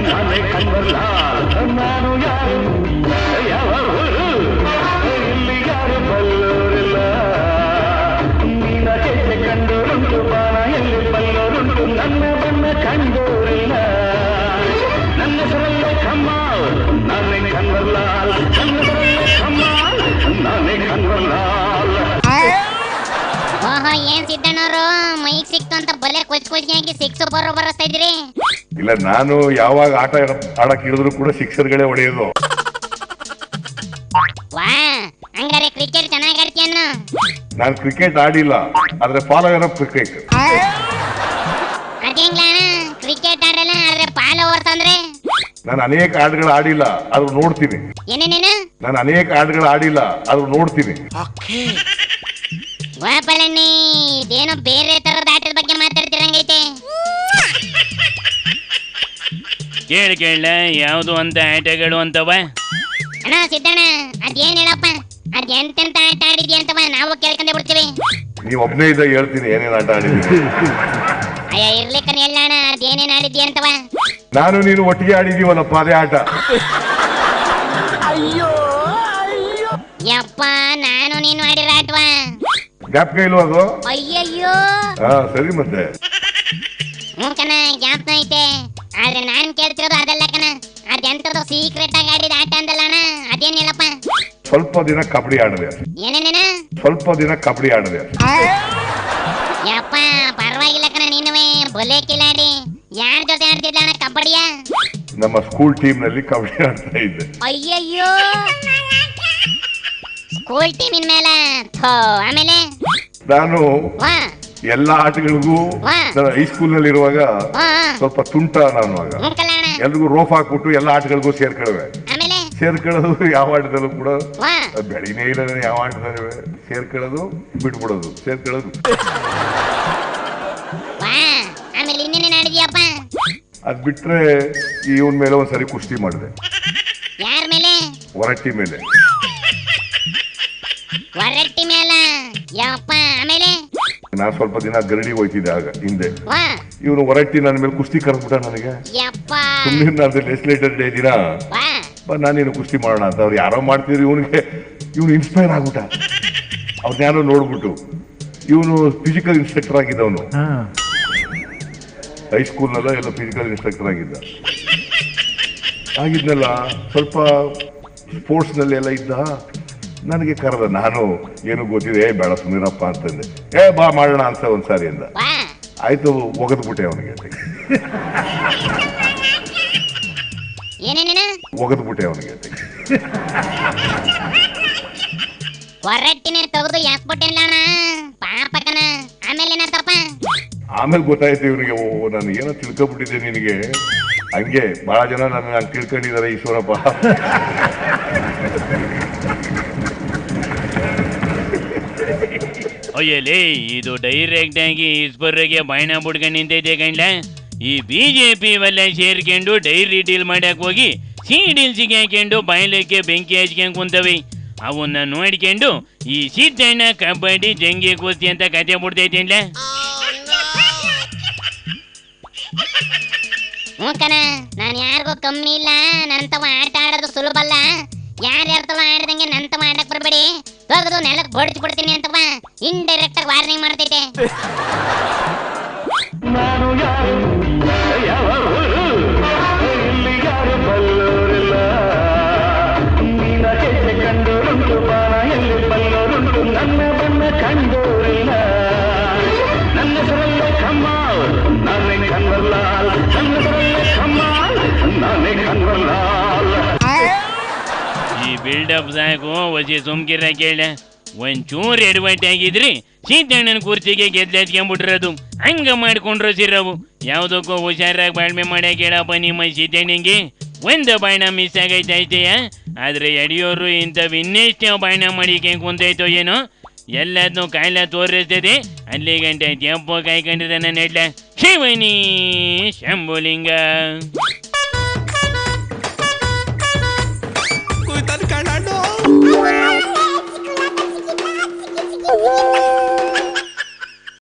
ನಾನೇ ಕನ್ವರ್ಲಾಲ್ ನಾನು ಯಾರು ಯಾವ ಊರು ಇಲ್ಲಿ ಯಾರು ಬಲ್ಲೋರಿಲ್ಲ ನೀನ ಹೆಜ್ಜೆ ಕಂಡೋರುಂಟು ಬಾಣ ಎಲ್ಲಿ ಬಲ್ಲೋರುಂಟು ನನ್ನ ಬಣ್ಣ ಕಂಡೋರಿಲ್ಲ ನನ್ನ ಹೆಸರಲ್ಲೇ ಕಮ್ಮಾಲ್ ನಾನೇ ಕನ್ವರ್ಲಾಲ್ ನನ್ನ ಹೆಸರಲ್ಲೇ ಕಮ್ಮಾಲ್ ನಾನೇ ಕನ್ವರ್ಲಾಲ್. ಓಹೋ ಏನ್ ಸಿದ್ದಣ್ಣವರು ಮೈಕ್ ಸಿಕ್ತು ಅಂತ ಬಲೆ ಕೊಚ್ಚಿಯಾಗಿ ಸಿಕ್ಸ್ ಬರಸ್ತಾ ಇದ್ರಿ. ಇಲ್ಲ ನಾನು ಯಾವಾಗ ಆಟ ಆಡಕ್ ಇಳಿದ್ರು ಕೂಡ ಸಿಕ್ಸರ್ಗಳೇ ಹೊಡೆಯೋದು. ವಾ ಹಂಗಾರೆ ಕ್ರಿಕೆಟ್ ಚೆನ್ನಾಗಿ ಆಡ್ತೀಯನ್ನ. ನಾನು ಕ್ರಿಕೆಟ್ ಆಡಿಲ್ಲ ಆದ್ರೆ ಫಾಲೋವರ್ ಆಫ್ ಕ್ರಿಕೆಟ್. ಅದೇಂಗ್ಲಣ್ಣ ಕ್ರಿಕೆಟ್ ಆಡಲ್ಲ ಆದ್ರೆ ಫಾಲೋವರ್ಸ್ ಅಂದ್ರೆ? ನಾನು ಅನೇಕ ಆಟಗಳು ಆಡಿಲ್ಲ ಆದ್ರೂ ನೋಡ್ತೀನಿ. ಏನೇನೇನು? ನಾನು ಅನೇಕ ಆಟಗಳು ಆಡಿಲ್ಲ ಆದ್ರೂ ನೋಡ್ತೀನಿ. ವಾ ಪಳಣ್ಣಿ ಇದೇನೋ ಬೇರೆ ತರದ ಆಟದ ಬಗ್ಗೆ ಮಾತಾಡ್ತಿರಂಗೈತೆ. ಕೇಳ ಯಾವುದು ಅಂತ ಆಟಗಳು ಅಂತವ? ಅಣ್ಣ ಸಿದ್ದಣ್ಣ ಅದೇನ್ ಹೇಳಪ್ಪ, ಅದೆಂತೆಂತ ಆಟ ಆಡಿದ್ಯ ಅಂತವ ನಾವು ಕೇಳ್ಕೊಂಡೆ ಬಿಡ್ತೀವಿ. ನೀವು ಒಬ್ಬನೇ ಇದ್ದಾಗ ಹೇಳ್ತೀನಿ ಏನೇನು ಆಟ ಆಡಿದ್ದೀನಿ. ಅಯ್ಯ ಇರ್ಲಿಕ್ಕನ ಎಲ್ಲಣ್ಣ ಅದೇನೇನ್ ಆಡಿದ್ಯ ಅಂತವ? ನಾನು ನೀನು ಒಟ್ಟಿಗೆ ಆಡಿದೀವಲ್ಲಪ್ಪ ಅದೇ ಆಟ. ಯಪ್ಪ ನಾನು ನೀನು ಆಡಿರ ಆಟವಾ? ಜ್ಞಾಪಕ ಇಲ್ವ ಅದು? ಅಯ್ಯಯ್ಯೋ ಹಾ ಸರಿ ಮತ್ತೆ. ಹ್ಞೂ ಕಣ ಜ್ಞಾಪಕ ಐತೆ, ಆದ್ರೆ ನಾನ್ ಕೇಳ್ತಿರೋದು ಅದಲ್ಲ ಕಣ. ಅದೆಂತದ್ದು ಸೀಕ್ರೆಟ್ ಆಗಿ ಆಡಿದ ಆಟ ಅಂದಲ್ಲಣ್ಣ ಅದೇನ್ ಹೇಳಪ್ಪ? ಸ್ವಲ್ಪ ದಿನ ಕಬಡ್ಡಿ ಆಡಿದೆ. ಏನೇನೇನ? ಸ್ವಲ್ಪ ದಿನ ಕಬಡ್ಡಿ ಆಡಿದೆ. ಯಪ್ಪ ಪರವಾಗಿಲ್ಲ ಕಣ ನೀನುವೆ ಬೊಲೆ ಕಿಲಾಡಿ. ಯಾರ ಜೊತೆ ಆಡ್ತಿದ್ದ ಅಣ್ಣ ಕಬಡ್ಡಿಯ? ನಮ್ಮ ಸ್ಕೂಲ್ ಟೀಮ್ ನಲ್ಲಿ ಕಬಡ್ಡಿ ಆಡ್ತಾ ಇದ್ದೆ. ಅಯ್ಯಯ್ಯೋ ಸ್ಕೂಲ್ ಟೀಮಿನ ಮೇಲೆ ಆಮೇಲೆ ನಾನು ವಾ ಎಲ್ಲಾ ಆಟಗಳಿಗೂ ನಾನು ಹೈಸ್ಕೂಲ್ ನಲ್ಲಿ ಇರುವಾಗ ಸ್ವಲ್ಪ ತುಂಟ ನಾನು ಆಗ ಎಲ್ರಿಗೂ ರೋಫ್ ಹಾಕ್ಬಿಟ್ಟು ಎಲ್ಲಾ ಆಟಗಳಿಗೂ ಸೇರ್ಕೊಳ್ಳುವೆ. ಸೇರ್ಕೊಳ್ಳೋದು ಯಾವ ಆಟದಲ್ಲೂ ಕೂಡ ಬೆಳಿನೇ ಇಲ್ಲ ಯಾವ ಆಟದಲ್ಲಿ ಸೇರ್ಕೊಳ್ಳೋದು ಬಿಟ್ಬಿಡೋದು ಸೇರ್ಕೊಳ್ಳೋದು. ಅದ್ ಬಿಟ್ರೆ ಇವನ್ ಮೇಲೆ ಒಂದ್ಸರಿ ಕುಸ್ತಿ ಮಾಡಿದೆ. ಯಾರ ಮೇಲೆ? ಹೊರಟ್ಟಿ ಮೇಲೆ. ಹೊರಟ್ಟಿ ಮೇಲೆ ಯಪ್ಪ. ಆಮೇಲೆ ನಾನ್ ಸ್ವಲ್ಪ ದಿನ ಗರಡಿ ಹೋಯ್ತಿದ್ದೆ ಆಗ ಹಿಂದೆ. ಇವನು ಹೊರಟ್ಟಿ ನನ್ನ ಮೇಲೆ ಕುಸ್ತಿ ಕರೆದ್ಬಿಟ್ಟ ನನಗೆ. ಸುಮ್ಮನೆ ನಾನು ಲೆಸ್ಲೇಟರ್ ಡೇ ದಿನ ನಾನೇನು ಕುಸ್ತಿ ಮಾಡೋಣ ಅಂತ ಅವ್ರು ಯಾರೋ ಮಾಡ್ತಿದ್ರು. ಇವನು ಇನ್ಸ್ಪೈರ್ ಆಗ್ಬಿಟ್ಟ. ಅವ್ರನ್ನ ಯಾರೋ ನೋಡ್ಬಿಟ್ಟು ಇವನು ಫಿಸಿಕಲ್ ಇನ್ಸ್ಟ್ರಕ್ಟರ್ ಆಗಿದ್ದವನು. ಹೈಸ್ಕೂಲ್ನಲ್ಲ ಎಲ್ಲ ಫಿಸಿಕಲ್ ಇನ್ಸ್ಟ್ರಕ್ಟರ್ ಆಗಿದ್ನಲ್ಲ ಸ್ವಲ್ಪ ಸ್ಪೋರ್ಟ್ಸ್ ನಲ್ಲಿ ಎಲ್ಲ ಇದ್ದ. ನನಗೆ ಕರೆದ, ನಾನು ಏನು ಗೊತ್ತಿದೆ ಬೇಡ ಸುಮ್ಮನಿರಪ್ಪ ಅಂತಂದೆ. ಬಾ ಮಾಡೋಣ ಅಂತ ಒಂದ್ಸಾರಿ ಅಂದ. ಆಯ್ತು ಒಗದ್ಬಿಟ್ಟೆ ಅವನಿಗೆ. ಒಗದ್ಬಿಟ್ಟೆ ಅವನಿಗೆ. ಆಮೇಲೆ ಗೊತ್ತಾಯ್ತು ಇವನಿಗೆ, ನಾನು ಏನೋ ತಿಳ್ಕೊಬಿಟ್ಟಿದ್ದೆ ನಿನಗೆ. ಹಂಗೆ ಬಹಳ ಜನ ನಾನು ತಿಳ್ಕೊಂಡಿದ್ದಾರೆ ಈಶ್ವರಪ್ಪ. ಅಯ್ಯಲೇ ಇದು ಡೈರೆಕ್ಟ್ ಆಗಿ ಈಶ್ವರ್ಗೆ ಬಾಯ್ನ ಬಿಡ್ಕೊಂಡು ನಿಂತೈತೆ ಕಂಡ್ಲ. ಈ ಬಿಜೆಪಿ ವಲ್ಲ ಸೇರ್ಕೊಂಡು ಡೈರಿ ಡೀಲ್ ಮಾಡಕ್ ಹೋಗಿ ಡೀಲ್ಸಿಗೆ ಹಾಕೊಂಡು ಬಾಯ್ಲಕ್ಕೆ ಬೆಂಕಿ ಹಚ್ಕೊಂಡ್ ಕುಂತವೆ. ಅವನ್ನ ನೋಡ್ಕೊಂಡು ಈ ಸಿದ್ದಣ್ಣ ಕಬಡ್ಡಿ ಜಂಗಿ ಕುಸ್ತಿ ಅಂತ ಕತೆ ಬಿಡ್ತೈತೇನ್ಲ. ಮೂಕನ ನಾನು ಯಾರಿಗೂ ಕಮ್ಮಿ ಇಲ್ಲ. ನಂತವ ಆಟ ಆಡೋದು ಸುಲಭ ಅಲ್ಲ. ಯಾರ್ಯಾರ್ತವ ಆಡ್ದಂಗೆ ನಂತವ ಆಡಕ್ ಬರ್ಬೇಡಿ, ಹೋಗೋದು ನೆಲಕ್ಕೆ ಬಡಿಸಿ ಬಿಡ್ತೀನಿ ಅಂತವ ಇಂಡೈರೆಕ್ಟ್ ಆಗಿ ವಾರ್ನಿಂಗ್ ಮಾಡ್ತೈತೆ. ನಾನು ಯಾರು ಯಾವ ಊರು ಇಲ್ಲಿ ಯಾರು ಬಲ್ಲೋರಿಲ್ಲ ನೀನ ಹೆಜ್ಜೆ ಕಂಡೋರುಂಟು ಬಾಣ ಎಲ್ಲಿ ಬಲ್ಲೋರುಂಟು ನನ್ನ ಬಣ್ಣ ಕಂಡೋರಿಲ್ಲ ನನ್ನ ಹೆಸರಲ್ಲೇ ಕಮ್ಮಾಲ್ ನಾನೇ ಕನ್ವರ್ಲಾಲ್ ನನ್ನ ಹೆಸರಲ್ಲೇ ಕಮ್ಮಾಲ್ ನಾನೇ ಕನ್ವರ್ಲಾಲ್. ಈ ಬಿಲ್ಡಪ್ ಸಾಕು ವಸಿ ಸುಮ್ಕಿರ ಕೇಳ. ಒಂಚೂರು ಎಡವಟ್ಟೆ ಆಗಿದ್ರಿ ಸಿದ್ದಣ್ಣನ ಕುರ್ಚಿಗೆ ಗೆದ್ಲೆತ್ಕೊಂಡ್ಬಿಟ್ರದು. ಹಂಗ ಮಾಡ್ಕೊಂಡ್ರು ಸಿರವು. ಯಾವುದಕ್ಕೂ ಹುಷಾರಾಗಿ ಬಾಳ್ಮೆ ಮಾಡೇ ಕೇಳಪ್ಪ ನಿಮ್ಮ ಸಿದ್ದಣ್ಣಂಗೆ. ಒಂದು ಬಾಣ ಮಿಸ್ ಆಗೈತೆ ಅಷ್ಟೇಯ. ಆದ್ರೆ ಯಡಿಯೂರು ಇಂಥವು ಇನ್ನೆಷ್ಟು ಬಾಣ ಮಾಡಿಕೆ ಕುಂತೈತೋ ಏನೋ. ಎಲ್ಲದನ್ನೂ ಕಾಯಿಲೆ ತೋರಿಸ್ತದೆ. ಅಲ್ಲಿ ಗಂಟೆ ತೆಂಪು ಕಾಯ್ಕೊಂಡಿದ್ದಾನೆ ನೆಡ್ಲ. ಶಿವನಿ ಶಂಭುಲಿಂಗ.